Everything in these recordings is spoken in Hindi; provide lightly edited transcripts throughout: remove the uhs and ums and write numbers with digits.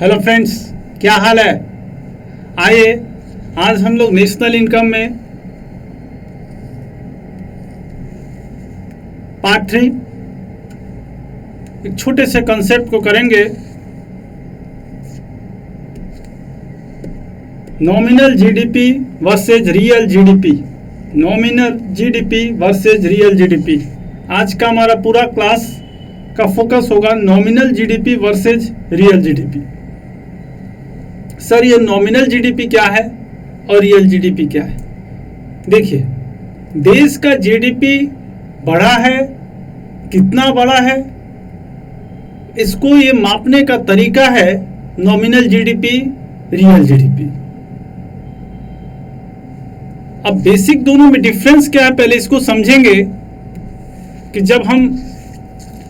हेलो फ्रेंड्स, क्या हाल है। आइए आज हम लोग नेशनल इनकम में पार्ट 3 एक छोटे से कंसेप्ट को करेंगे। Nominal GDP versus real GDP. Nominal GDP versus real GDP. आज का हमारा पूरा क्लास का फोकस होगा nominal GDP versus real GDP. Sir, ये नॉमिनल जीडीपी क्या है और रियल जीडीपी क्या है? देखिए, देश का जीडीपी बढ़ा है, कितना बड़ा है, इसको ये मापने का तरीका है नॉमिनल जीडीपी, रियल जीडीपी। अब बेसिक दोनों में डिफरेंस क्या है, पहले इसको समझेंगे कि जब हम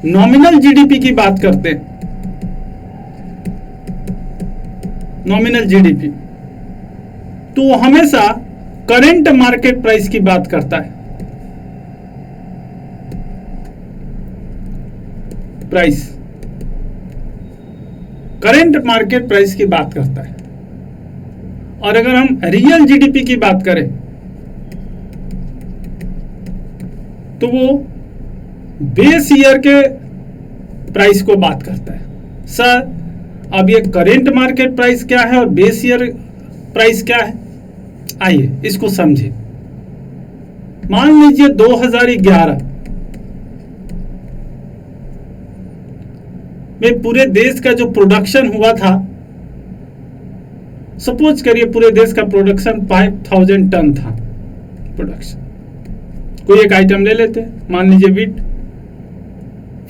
नॉमिनल जीडीपी की बात करते हैं, नॉमिनल जीडीपी, तो वो हमेशा करंट मार्केट प्राइस की बात करता है। प्राइस, करंट मार्केट प्राइस की बात करता है। और अगर हम रियल जीडीपी की बात करें तो वो बेस ईयर के प्राइस को बात करता है। सर, अब ये करेंट मार्केट प्राइस क्या है और बेस ईयर प्राइस क्या है, आइए इसको समझिए। मान लीजिए 2011 में पूरे देश का जो प्रोडक्शन हुआ था, सपोज करिए पूरे देश का प्रोडक्शन 5000 टन था। प्रोडक्शन कोई एक आइटम ले लेते हैं, मान लीजिए वीट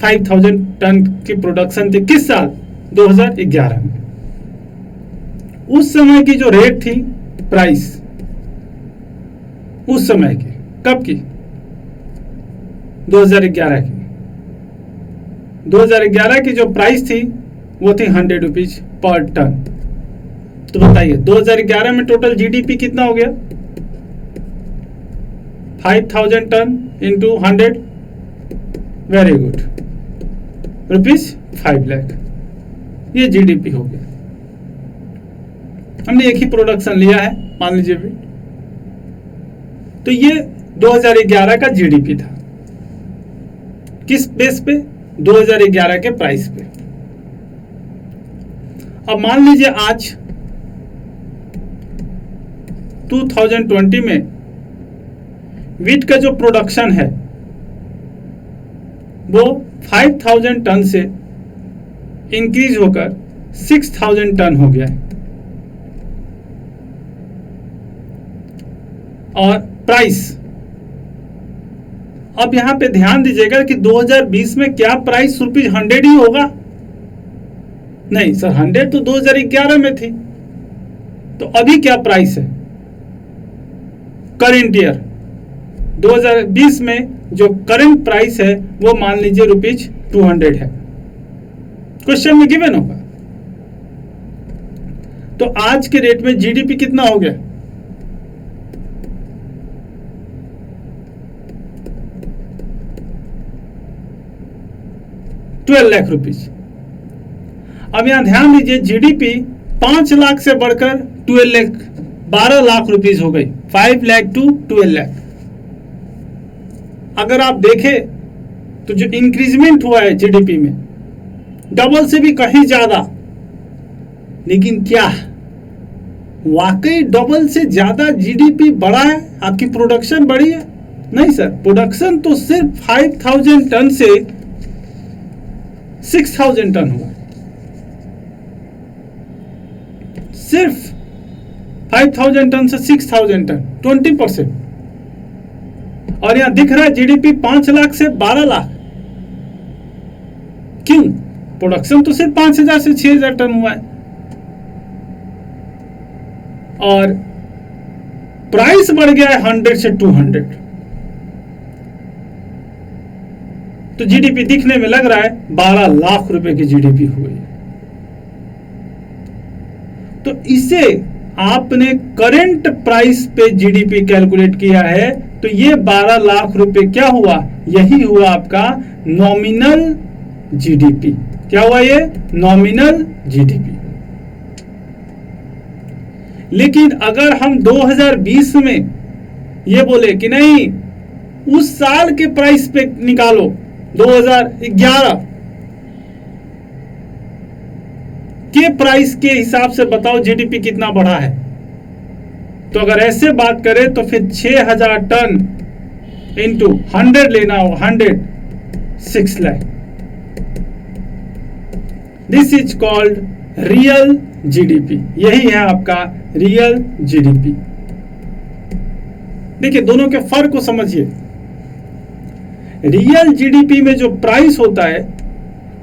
5000 टन की प्रोडक्शन थी। किस साल? 2011 में। उस समय की जो रेट थी प्राइस, उस समय की, कब की? 2011 की। 2011 की जो प्राइस थी वो थी 100 रुपीज पर टन। तो बताइए 2011 में टोटल जीडीपी कितना हो गया? 5000 ton into 100, very good, rupees 5 lakh. ये जीडीपी हो गया। हमने एक ही प्रोडक्शन लिया है, मान लीजिए भी। तो ये 2011 का जीडीपी था। किस बेस पे? 2011 के प्राइस पे। अब मान लीजिए आज 2020 में वीट का जो प्रोडक्शन है वो 5000 टन से इंक्रीज होकर 6000 टन हो गया है। और प्राइस, अब यहां पे ध्यान दीजिएगा कि 2020 में क्या प्राइस रुपीज 100 ही होगा? नहीं सर, 100 तो 2011 में थी। तो अभी क्या प्राइस है? करेंट ईयर 2020 में जो करंट प्राइस है वो मान लीजिए रुपीज 200 है। क्वेश्चन में गिवन होगा। तो आज के रेट में जीडीपी कितना हो गया? ₹12 लाख। अब यहां ध्यान दीजिए, जीडीपी 5 लाख से बढ़कर 12 लाख, 12 लाख रुपीज हो गई। 5 लाख टू 12 लाख। अगर आप देखें तो जो इंक्रीजमेंट हुआ है जीडीपी में, डबल से भी कहीं ज्यादा। लेकिन क्या वाकई डबल से ज्यादा जीडीपी बढ़ा है? आपकी प्रोडक्शन बढ़ी है? नहीं सर, प्रोडक्शन तो सिर्फ 5000 टन से 6000 टन हुआ। सिर्फ 5000 टन से 6000 टन, 20%। और यहां दिख रहा है जीडीपी 5 लाख से 12 लाख। क्यों? प्रोडक्शन तो सिर्फ 5000 से 6000 टन हुआ है और प्राइस बढ़ गया है 100 से 200। तो जीडीपी दिखने में लग रहा है 12 लाख रुपए की जीडीपी हुई। तो इसे आपने करंट प्राइस पे जीडीपी कैलकुलेट किया है, तो ये 12 लाख रुपए क्या हुआ? यही हुआ आपका नॉमिनल जीडीपी। क्या हुआ? ये नॉमिनल जीडीपी। लेकिन अगर हम 2020 में ये बोले कि नहीं, उस साल के प्राइस पे निकालो 2011 के प्राइस के हिसाब से बताओ जीडीपी कितना बढ़ा है, तो अगर ऐसे बात करें तो फिर 6000 टन इंटू 100 लेना होगा, 106 lakh. This is called real GDP. यही है आपका रियल जीडीपी। देखिए दोनों के फर्क को समझिए। रियल जीडीपी में जो प्राइस होता है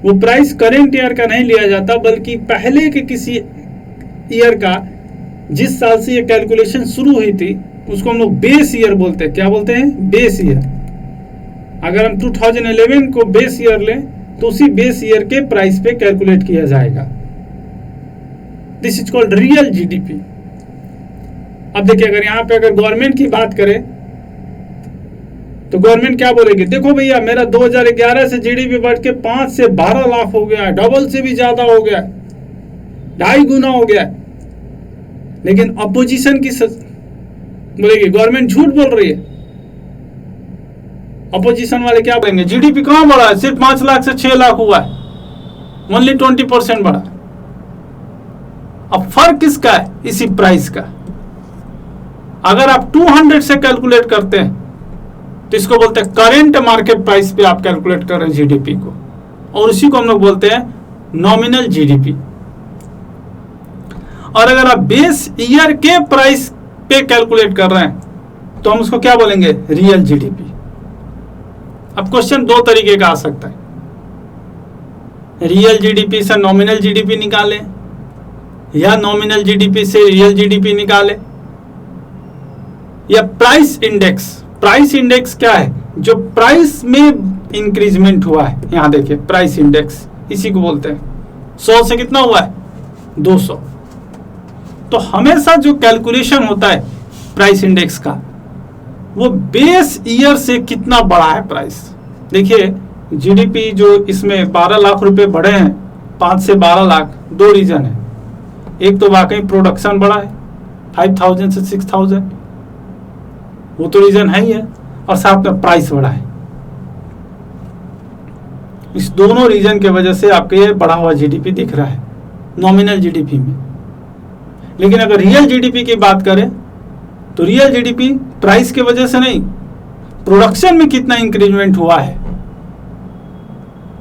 वो प्राइस करेंट ईयर का नहीं लिया जाता, बल्कि पहले के किसी ईयर का, जिस साल से ये कैलकुलेशन शुरू हुई थी उसको हम लोग बेस ईयर बोलते हैं। क्या बोलते हैं? Base year. अगर हम 2011 को बेस ईयर लें तो उसी बेस ईयर के प्राइस पे कैलकुलेट किया जाएगा। This is called real GDP. अब देखिए, अगर यहां पे अगर गवर्नमेंट की बात करें तो गवर्नमेंट क्या बोलेगी? देखो भैया, मेरा 2011 से जीडीपी बढ़ के 5 से 12 लाख हो गया है, डबल से भी ज्यादा हो गया, 2.5 गुना हो गया। लेकिन अपोजिशन की बोलेगी गवर्नमेंट झूठ बोल रही है। अपोजिशन वाले क्या बोलेंगे? जीडीपी कहां बढ़ा है, सिर्फ 5 लाख से 6 लाख हुआ है, ओनली 20% बढ़ा। अब फर्क किसका है? इसी प्राइस का। अगर आप 200 से कैलकुलेट करते हैं तो इसको बोलते हैं करेंट मार्केट प्राइस पे आप कैलकुलेट कर रहे हैं जीडीपी को, और उसी को हम लोग बोलते हैं नॉमिनल जीडीपी। और अगर आप बेस ईयर के प्राइस पे कैलकुलेट कर रहे हैं तो हम उसको क्या बोलेंगे? Real GDP. अब क्वेश्चन दो तरीके का आ सकता है, रियल जीडीपी से नॉमिनल जीडीपी निकालें या नॉमिनल जीडीपी से रियल जीडीपी निकालें, या प्राइस इंडेक्स। प्राइस इंडेक्स क्या है? जो प्राइस में इंक्रीजमेंट हुआ है। यहां देखिए प्राइस इंडेक्स, इसी को बोलते हैं। 100 से कितना हुआ है? 200। तो हमेशा जो कैलकुलेशन होता है प्राइस इंडेक्स का, वो बेस ईयर से कितना बढ़ा है प्राइस। देखिए जीडीपी जो इसमें 12 लाख रुपए बढ़े हैं, 5 से 12 लाख, दो रीजन है। एक तो वाकई प्रोडक्शन बढ़ा है 5000 से 6000, वो तो रीजन है ही है, और साथ में प्राइस बढ़ा है। इस दोनों रीजन के वजह से आपके ये बढ़ा हुआ जीडीपी दिख रहा है नॉमिनल जीडीपी में। लेकिन अगर रियल जीडीपी की बात करें तो रियल जीडीपी प्राइस की वजह से नहीं, प्रोडक्शन में कितना इंक्रीजमेंट हुआ है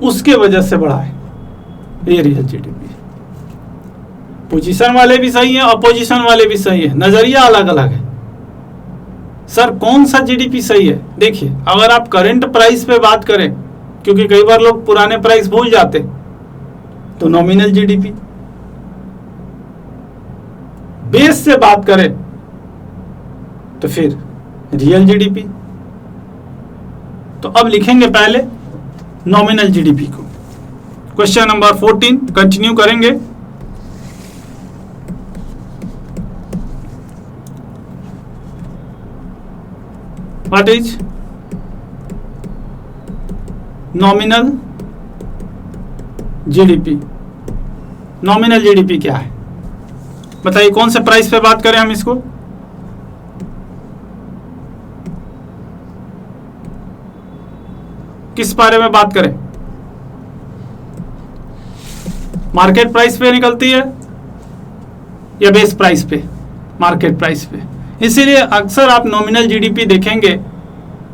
उसके वजह से बढ़ा है ये रियल जीडीपी। पोजीशन वाले भी सही है, अपोजिशन वाले भी सही है, नजरिया अलग अलग है। सर कौन सा जीडीपी सही है? देखिए, अगर आप करंट प्राइस पे बात करें, क्योंकि कई बार लोग पुराने प्राइस भूल जाते, तो नॉमिनल जीडीपी। बेस से बात करें तो फिर रियल जीडीपी। तो अब लिखेंगे पहले नॉमिनल जीडीपी को। क्वेश्चन नंबर 14 कंटिन्यू करेंगे। What is nominal GDP? Nominal GDP क्या है बताइए? कौन से प्राइस पे बात करें हम इसको? किस बारे में बात करें? मार्केट प्राइस पे निकलती है या बेस प्राइस पे? मार्केट प्राइस पे। इसीलिए अक्सर आप नॉमिनल जीडीपी देखेंगे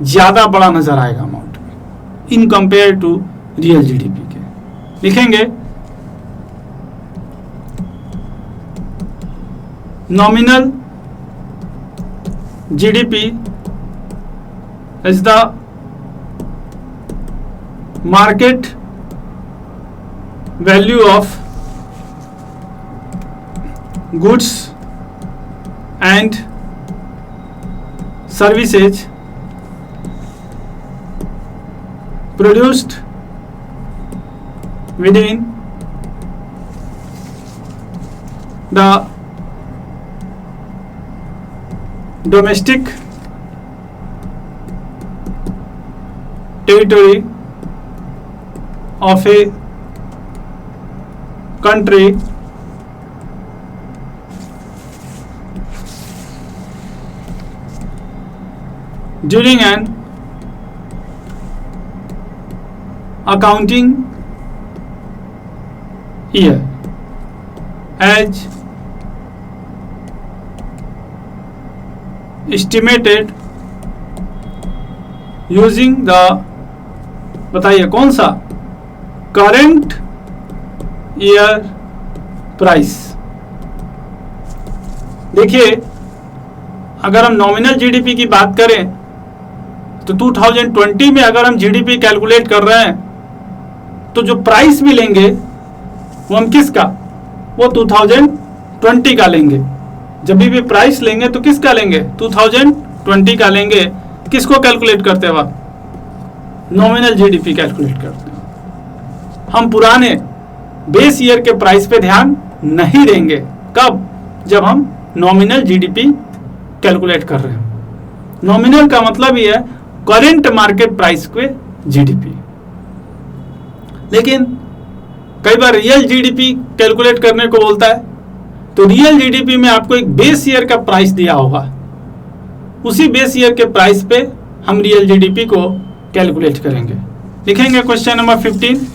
ज्यादा बड़ा नजर आएगा अमाउंट में in compare to real GDP के। लिखेंगे nominal GDP is the market value of goods and services produced within the domestic territory of a country during an accounting year as estimated using the, बताइए कौन सा, करंट ईयर प्राइस। देखिए अगर हम नॉमिनल जीडीपी की बात करें तो 2020 में अगर हम जीडीपी कैलकुलेट कर रहे हैं तो जो प्राइस भी लेंगे वो हम किसका, वो 2020 का लेंगे। जब भी प्राइस लेंगे तो किसका लेंगे, 2020 का लेंगे। किसको कैलकुलेट करते हैं, नॉमिनल जीडीपी कैलकुलेट करते हैं। हम पुराने बेस ईयर के प्राइस पे ध्यान नहीं देंगे। कब, जब हम नॉमिनल जीडीपी कैलकुलेट कर रहे हैं। नॉमिनल का मतलब ये है करंट मार्केट प्राइस के जीडीपी। लेकिन कई बार रियल जीडीपी कैलकुलेट करने को बोलता है, तो रियल जीडीपी में आपको एक बेस ईयर का प्राइस दिया होगा, उसी बेस ईयर के प्राइस पे हम रियल जीडीपी को कैलकुलेट करेंगे। लिखेंगे question number 15।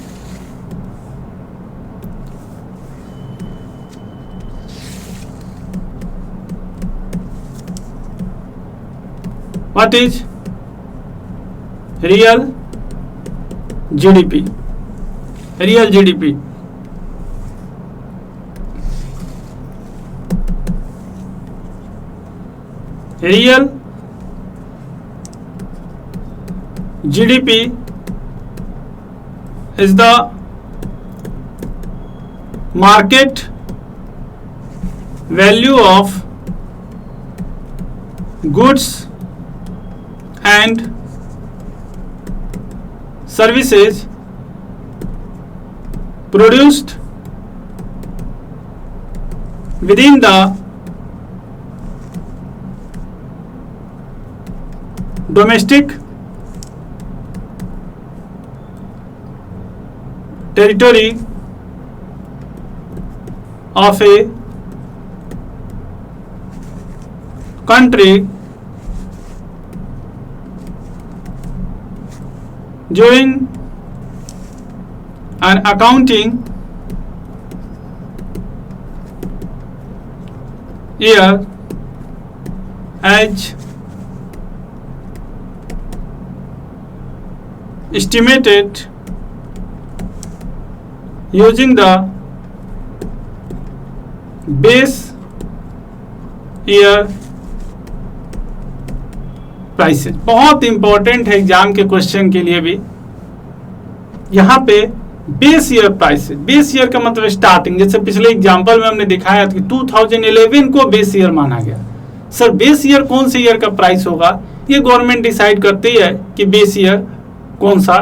What is real GDP? Real GDP. Real GDP is the market value of goods and services produced within the domestic territory of a country during an accounting year as estimated using the base year prices. बहुत इंपॉर्टेंट है एग्जाम के क्वेश्चन के लिए भी। यहाँ पे base year prices, base year का मतलब स्टार्टिंग, जैसे पिछले एग्जांपल में हमने दिखाया था कि 2011 को बेस ईयर माना गया। सर बेस ईयर कौन से ईयर का प्राइस होगा, ये गवर्नमेंट डिसाइड करती है कि बेस ईयर कौन सा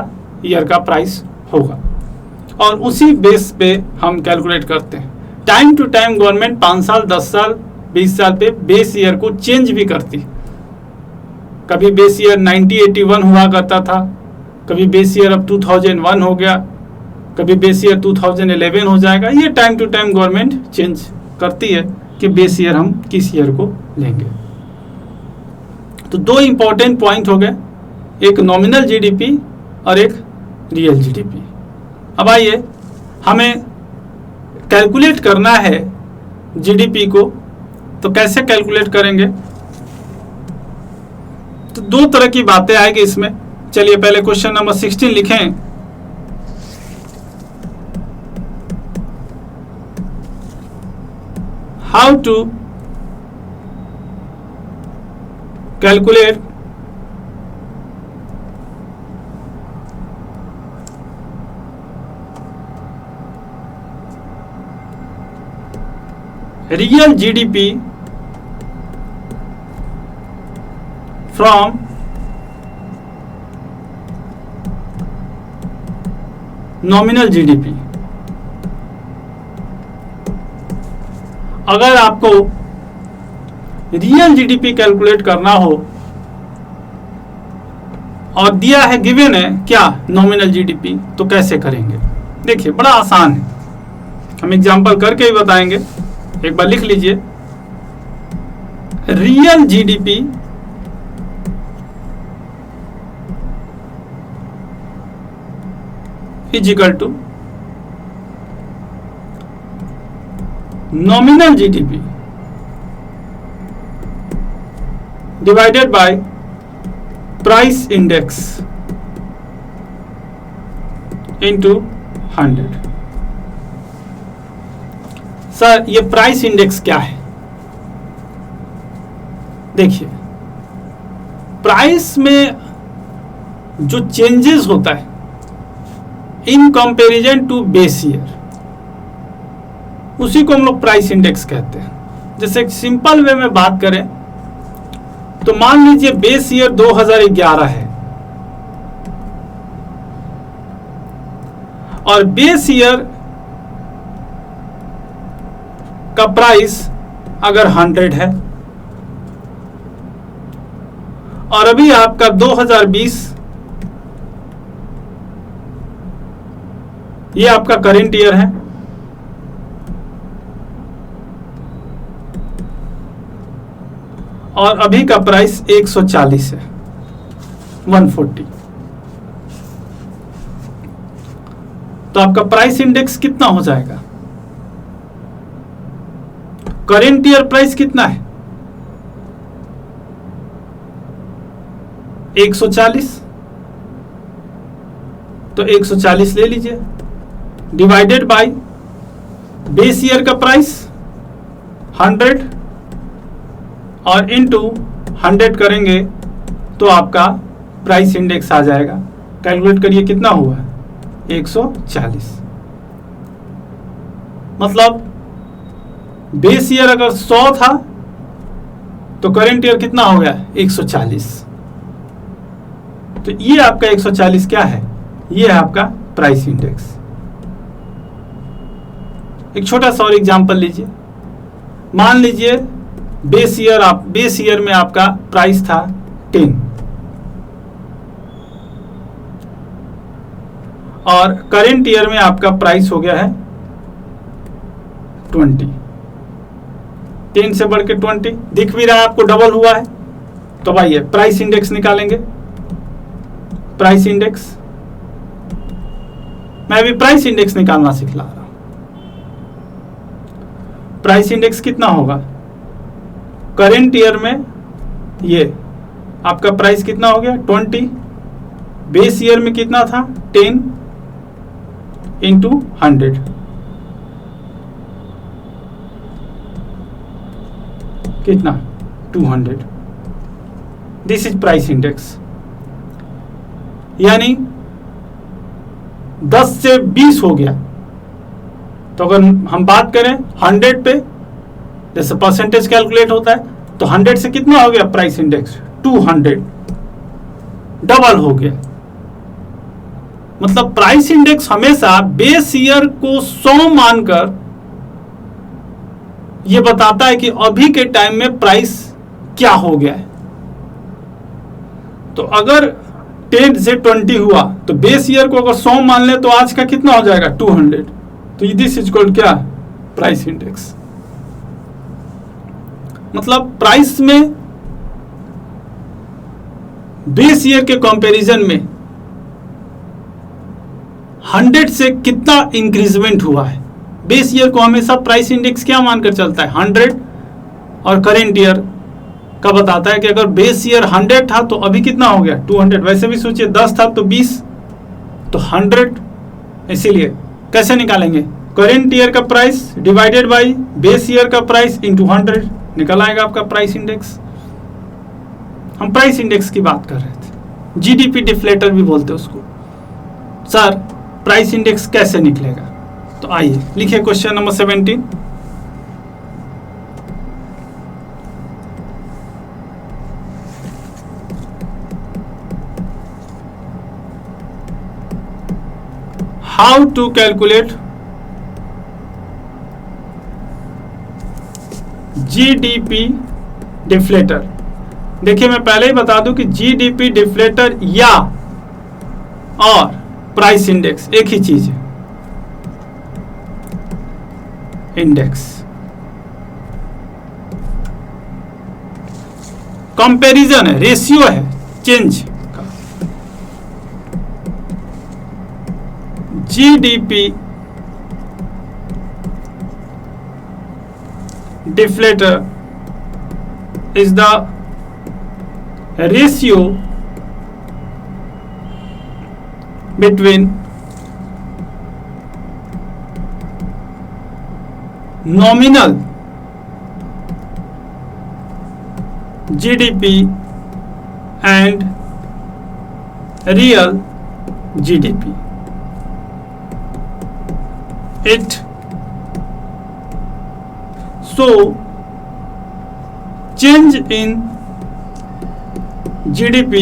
ईयर का प्राइस होगा, और उसी बेस पे हम कैलकुलेट करते हैं। टाइम टू टाइम गवर्नमेंट 5 साल 10 साल 20 साल पे बेस ईयर को चेंज भी करती। कभी बेस ईयर 1981 हुआ करता था, कभी बेस ईयर अब 2001 हो गया, कभी बेस ईयर 2011 हो जाएगा। ये time to time government change करती है कि बेस ईयर हम किस ईयर को लेंगे। तो दो इंपॉर्टेंट पॉइंट हो गए, एक नॉमिनल जीडीपी और एक रियल जीडीपी। अब आइए हमें कैलकुलेट करना है जीडीपी को, तो कैसे कैलकुलेट करेंगे, तो दो तरह की बातें आएगी इसमें। चलिए पहले क्वेश्चन नंबर 16 लिखें। How to calculate real GDP from nominal GDP. अगर आपको रियल जीडीपी कैलकुलेट करना हो और दिया है, गिवन है क्या, नॉमिनल जीडीपी, तो कैसे करेंगे? देखिए बड़ा आसान है, हम एग्जांपल करके ही बताएंगे। एक बार लिख लीजिए, real GDP is equal to nominal GDP divided by price index into 100। Sir ये प्राइस इंडेक्स क्या है? देखिए, प्राइस में जो चेंजेस होता है in comparison to base year, उसी को हम लोग प्राइस इंडेक्स कहते हैं। जैसे एक सिंपल वे में बात करें तो मान लीजिए बेस ईयर 2011 है और बेस ईयर का प्राइस अगर 100 है और अभी आपका 2020 ये आपका करेंट ईयर है और अभी का प्राइस 140 है, 140, तो आपका प्राइस इंडेक्स कितना हो जाएगा? करेंट ईयर प्राइस कितना है? 140, तो 140 ले लीजिए डिवाइडेड बाय बेस ईयर का प्राइस 100 और इनटू 100 करेंगे तो आपका प्राइस इंडेक्स आ जाएगा। कैलकुलेट करिए कितना हुआ? 140। मतलब बेस ईयर अगर 100 था तो करेंट ईयर कितना हो गया? 140। तो ये आपका 140 क्या है? ये है आपका प्राइस इंडेक्स। एक छोटा सा और एग्जांपल लीजिए। मान लीजिए बेस ईयर में आपका प्राइस था 10 और करेंट ईयर में आपका प्राइस हो गया है 20। 10 से बढ़ के 20 दिख भी रहा है आपको, डबल हुआ है। तो भाई प्राइस इंडेक्स निकालेंगे। प्राइस इंडेक्स, मैं अभी प्राइस इंडेक्स निकालना सिखला रहा हूं। प्राइस इंडेक्स कितना होगा? करेंट ईयर में ये आपका प्राइस कितना हो गया? 20। बेस ईयर में कितना था? 10 इंटू 100, कितना? 200। This is price index. यानी 10 से 20 हो गया। तो अगर हम बात करें 100 पे, जैसे परसेंटेज कैलकुलेट होता है, तो 100 से कितना हो गया प्राइस इंडेक्स? 200, डबल हो गया। मतलब प्राइस इंडेक्स हमेशा बेस ईयर को 100 मानकर यह बताता है कि अभी के टाइम में प्राइस क्या हो गया है। तो अगर 10 से 20 हुआ तो बेस ईयर को अगर 100 मान ले तो आज का कितना हो जाएगा? 200। तो दिस इज कॉल्ड क्या? Price index. मतलब प्राइस में बेस ईयर के कंपैरिजन में 100 से कितना इंक्रीजमेंट हुआ है। बेस ईयर को हमेशा प्राइस इंडेक्स क्या मानकर चलता है? 100। और करेंट ईयर का बताता है कि अगर बेस ईयर 100 था तो अभी कितना हो गया? 200। वैसे भी सोचिए 10 था तो 20, तो 100। इसीलिए कैसे निकालेंगे? करेंट ईयर का price divided by base year का प्राइस इंटू 100, निकल आएगा आपका प्राइस इंडेक्स। हम प्राइस इंडेक्स की बात कर रहे थे। जीडीपी डिफ्लेटर भी बोलते हैं उसको। सर प्राइस इंडेक्स कैसे निकलेगा? तो आइए लिखिए question number 17। How to calculate GDP deflator. देखिए मैं पहले ही बता दूं कि जीडीपी डिफ्लेटर या और प्राइस इंडेक्स एक ही चीज है। इंडेक्स कंपैरिजन है, रेशियो है चेंज का। GDP deflator is the ratio between nominal GDP and real GDP. It so change in GDP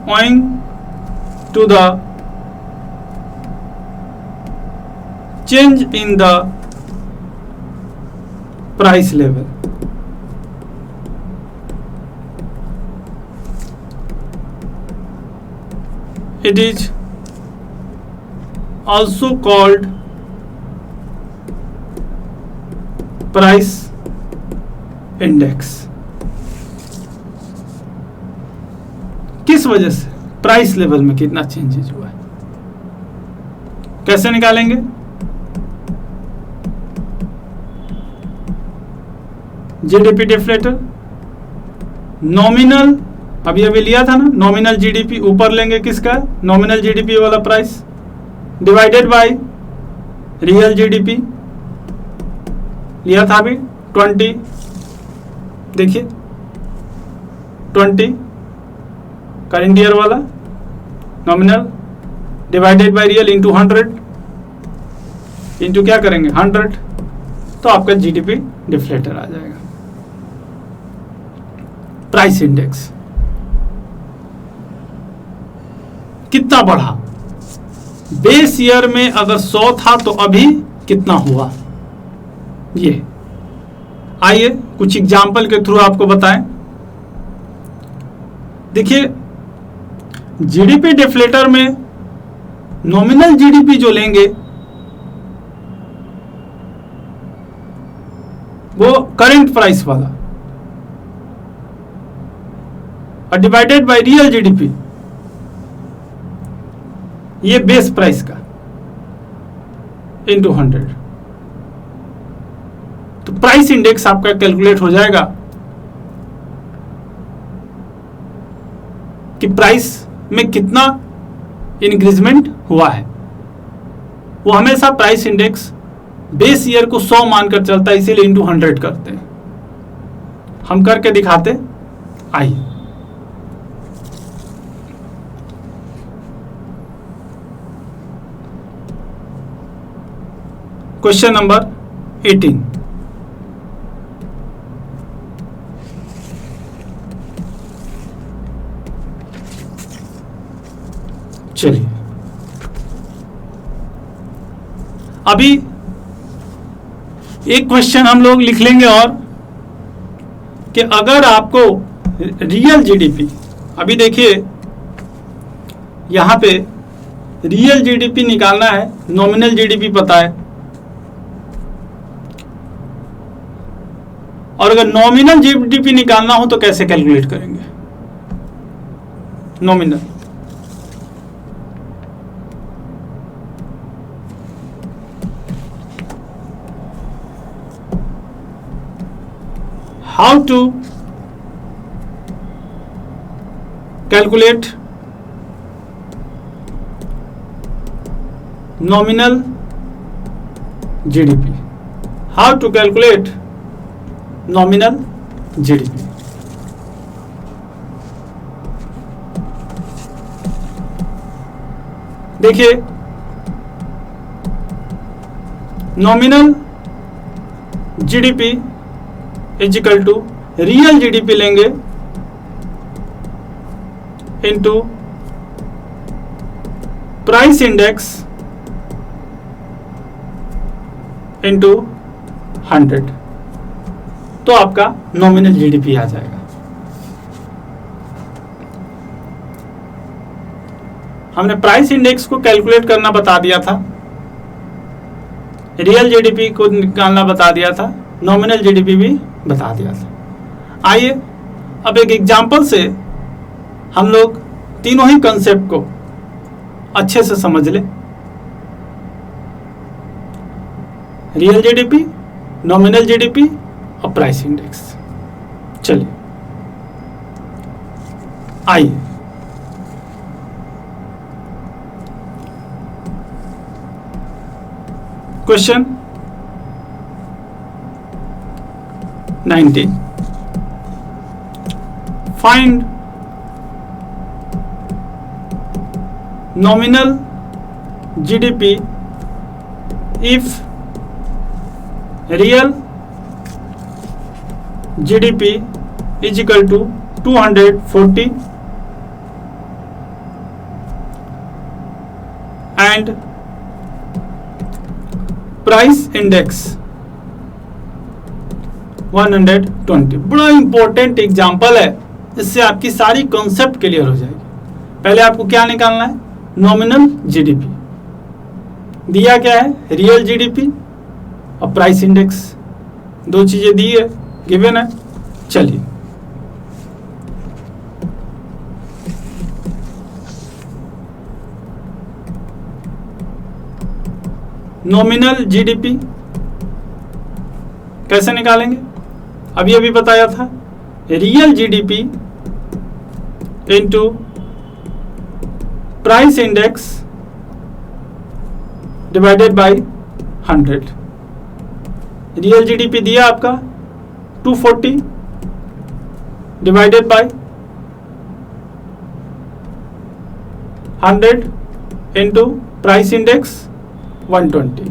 owing to the change in the price level. It is also called price index. किस वजह से? प्राइस लेवल में कितना चेंजेस हुआ है, कैसे निकालेंगे? जीडीपी डिफ्लेटर नॉमिनल, अभी लिया था ना, नॉमिनल जीडीपी ऊपर लेंगे किसका? नॉमिनल जीडीपी वाला price divided by real GDP लिया था अभी 20, देखिए 20 करंट ईयर वाला nominal divided by real into 100, into क्या करेंगे 100, तो आपका जीडीपी डिफ्लेटर आ जाएगा। प्राइस इंडेक्स कितना बढ़ा? बेस ईयर में अगर 100 था तो अभी कितना हुआ? ये आइए कुछ एग्जाम्पल के थ्रू आपको बताएं। देखिए जीडीपी डिफ्लेटर में नॉमिनल जीडीपी जो लेंगे वो करंट प्राइस वाला और डिवाइडेड बाय रियल जीडीपी, ये बेस प्राइस का इंटू 100, तो प्राइस इंडेक्स आपका कैलकुलेट हो जाएगा कि प्राइस में कितना इंक्रीजमेंट हुआ है। वो हमेशा प्राइस इंडेक्स बेस ईयर को 100 मानकर चलता है, इसीलिए इंटू 100 करते हैं। हम करके दिखाते, आइए। क्वेश्चन नंबर 18, चलिए अभी एक क्वेश्चन हम लोग लिख लेंगे और कि अगर आपको रियल जीडीपी, अभी देखिए यहां पे रियल जीडीपी निकालना है, नॉमिनल जीडीपी पता है, और अगर नॉमिनल जीडीपी निकालना हो तो कैसे कैलकुलेट करेंगे? Nominal how to calculate nominal GDP, how to calculate nominal GDP। देखिए nominal GDP is equal to real GDP लेंगे इंटू प्राइस इंडेक्स इंटू 100, तो आपका नॉमिनल जीडीपी आ जाएगा। हमने प्राइस इंडेक्स को कैलकुलेट करना बता दिया था, रियल जीडीपी को निकालना बता दिया था, नॉमिनल जीडीपी भी बता दिया था। आइए अब एक एग्जांपल से हम लोग तीनों ही कंसेप्ट को अच्छे से समझ ले। रियल जीडीपी, नॉमिनल जीडीपी और प्राइस इंडेक्स। चलिए आइए question 19, find nominal GDP if real GDP is equal to 240 and price index 120। बड़ा इंपॉर्टेंट एग्जाम्पल है, इससे आपकी सारी कॉन्सेप्ट क्लियर हो जाएगी। पहले आपको क्या निकालना है, नॉमिनल जीडीपी। दिया क्या है, रियल जीडीपी और प्राइस इंडेक्स, दो चीजें दी है, गिवन है। चलिए नॉमिनल जीडीपी कैसे निकालेंगे, अभी अभी बताया था, real GDP into price index divided by 100। Real GDP दिया आपका 240 divided by 100 into price index 120।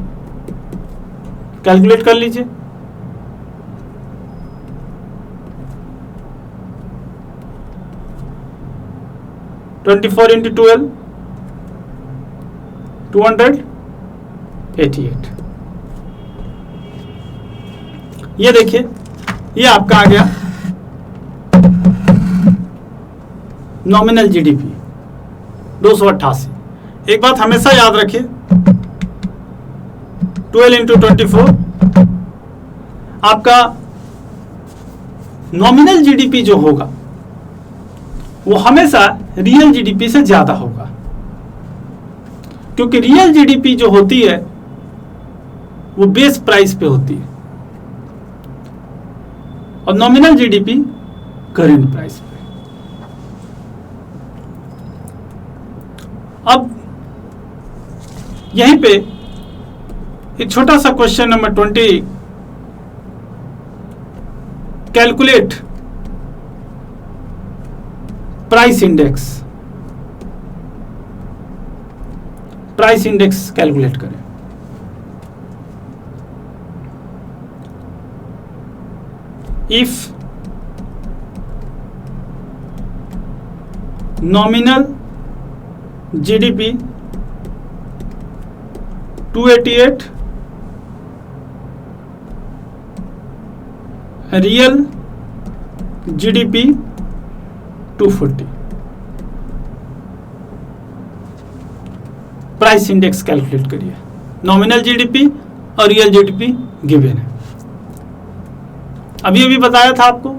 Calculate कर लीजिए। Twenty 4 into 12 288। ये देखिए, ये आपका आ गया नॉमिनल जीडीपी 288। एक बात हमेशा याद रखिए, 12 इंटू 24 आपका नॉमिनल जीडीपी जो होगा वो हमेशा रियल जीडीपी से ज्यादा होगा, क्योंकि रियल जीडीपी जो होती है वो बेस प्राइस पे होती है और नॉमिनल जीडीपी करेंट प्राइस पे। अब यहीं पे एक छोटा सा question number 20, calculate price index. Price index calculate करें। If nominal GDP 288, real GDP 240, price index calculate करिए। नॉमिनल जीडीपी और रियल जीडीपी गिवन है, अभी अभी बताया था आपको।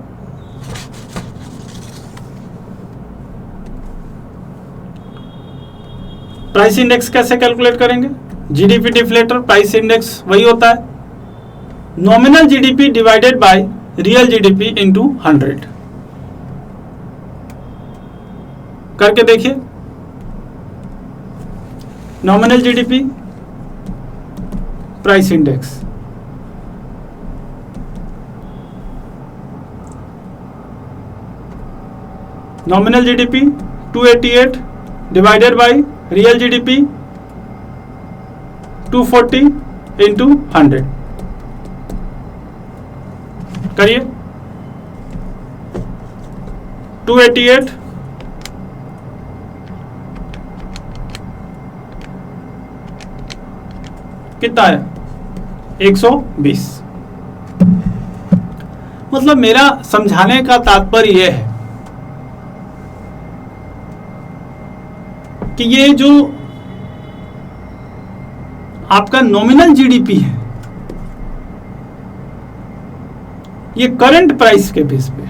प्राइस इंडेक्स कैसे कैलकुलेट करेंगे, जीडीपी डिफ्लेटर, प्राइस इंडेक्स वही होता है nominal GDP divided by real GDP into 100। करके देखिए, nominal GDP price index, nominal GDP 288 divided by real GDP 240 into 100। करिए, 288 कितना है, 120। मतलब मेरा समझाने का तात्पर्य यह है कि ये जो आपका नॉमिनल जीडीपी है ये करंट प्राइस के बेस पे,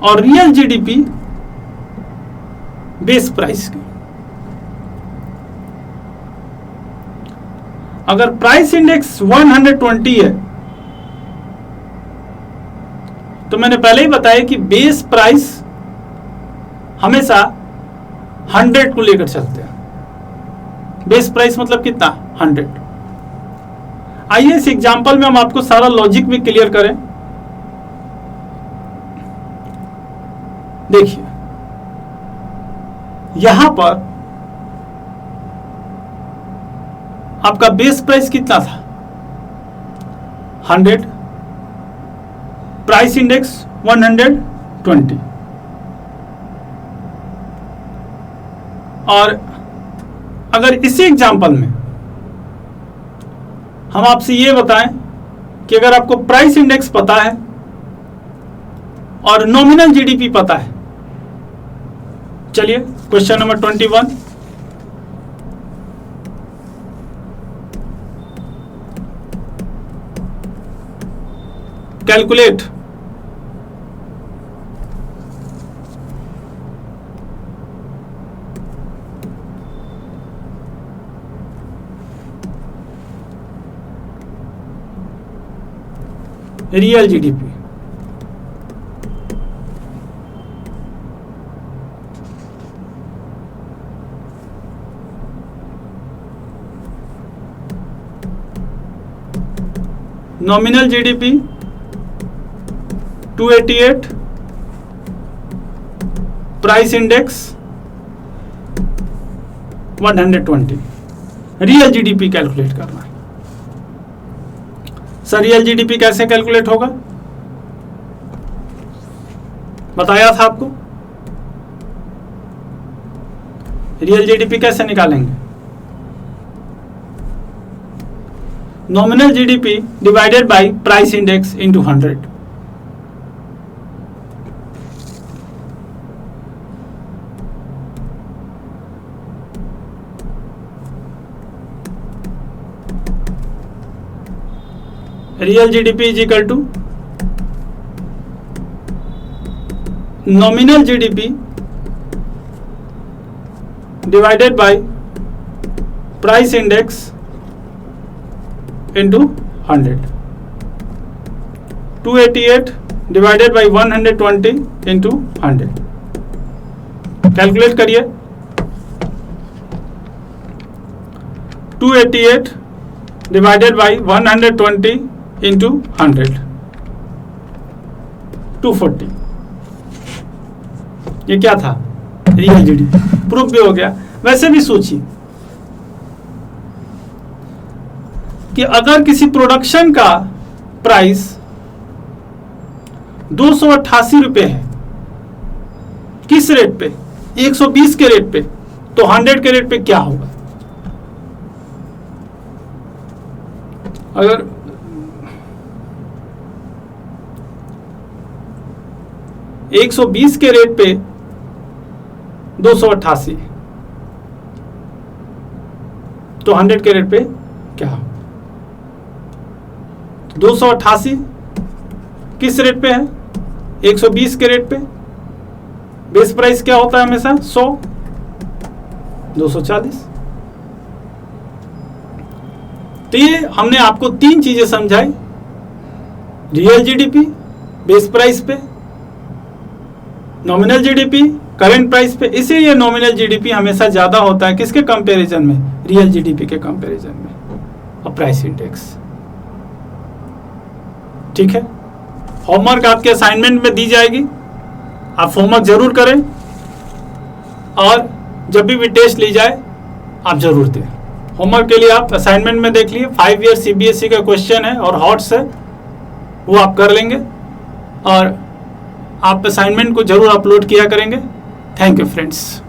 और रियल जीडीपी बेस प्राइस की। अगर प्राइस इंडेक्स 120 है तो मैंने पहले ही बताया कि बेस प्राइस हमेशा 100 को लेकर चलते हैं। बेस प्राइस मतलब कितना? 100। आइए इस एग्जांपल में हम आपको सारा लॉजिक भी क्लियर करें। देखिए यहां पर आपका बेस प्राइस कितना था? 100, प्राइस इंडेक्स 120। और अगर इसी एग्जांपल में हम आपसे ये बताएं कि अगर आपको प्राइस इंडेक्स पता है और नॉमिनल जीडीपी पता है, चलिए question number 21। Calculate real GDP. Nominal GDP 288, price index 120। Real GDP calculate करना है। सर रियल जीडीपी कैसे कैलकुलेट होगा? बताया था आपको। रियल जीडीपी कैसे निकालेंगे? Nominal GDP divided by price index into 100। Real GDP is equal to nominal GDP divided by price index into 100। 288 divided by 120 into 100। Calculate करिए। 288 डिवाइडेड बाय 120 इंटू 100, 240। ये क्या था? Real GDP. प्रूफ भी हो गया। वैसे भी सोचिए कि अगर किसी प्रोडक्शन का प्राइस 288 रुपए है, किस रेट पे? 120 के रेट पे, तो 100 के रेट पे क्या होगा? अगर 120 के रेट पे 288, तो 100 के रेट पे क्या? 288 किस रेट पे है? 120 के रेट पे। बेस प्राइस क्या होता है हमेशा? 100, 240। तो ये हमने आपको तीन चीजें समझाई। रियल जीडीपी बेस प्राइस पे, नॉमिनल जीडीपी करंट प्राइस पे। इसीलिए नॉमिनल जीडीपी हमेशा ज्यादा होता है किसके कंपैरिजन में? रियल जीडीपी के कंपैरिजन में। और प्राइस इंडेक्स। ठीक है, होमवर्क आपके असाइनमेंट में दी जाएगी, आप होमवर्क जरूर करें और जब भी टेस्ट ली जाए आप जरूर दें। होमवर्क के लिए आप असाइनमेंट में देख लिए 5 ईयर सीबीएसई का क्वेश्चन है और हॉट्स है, वो आप कर लेंगे और आप असाइनमेंट को जरूर अपलोड किया करेंगे। Thank you friends.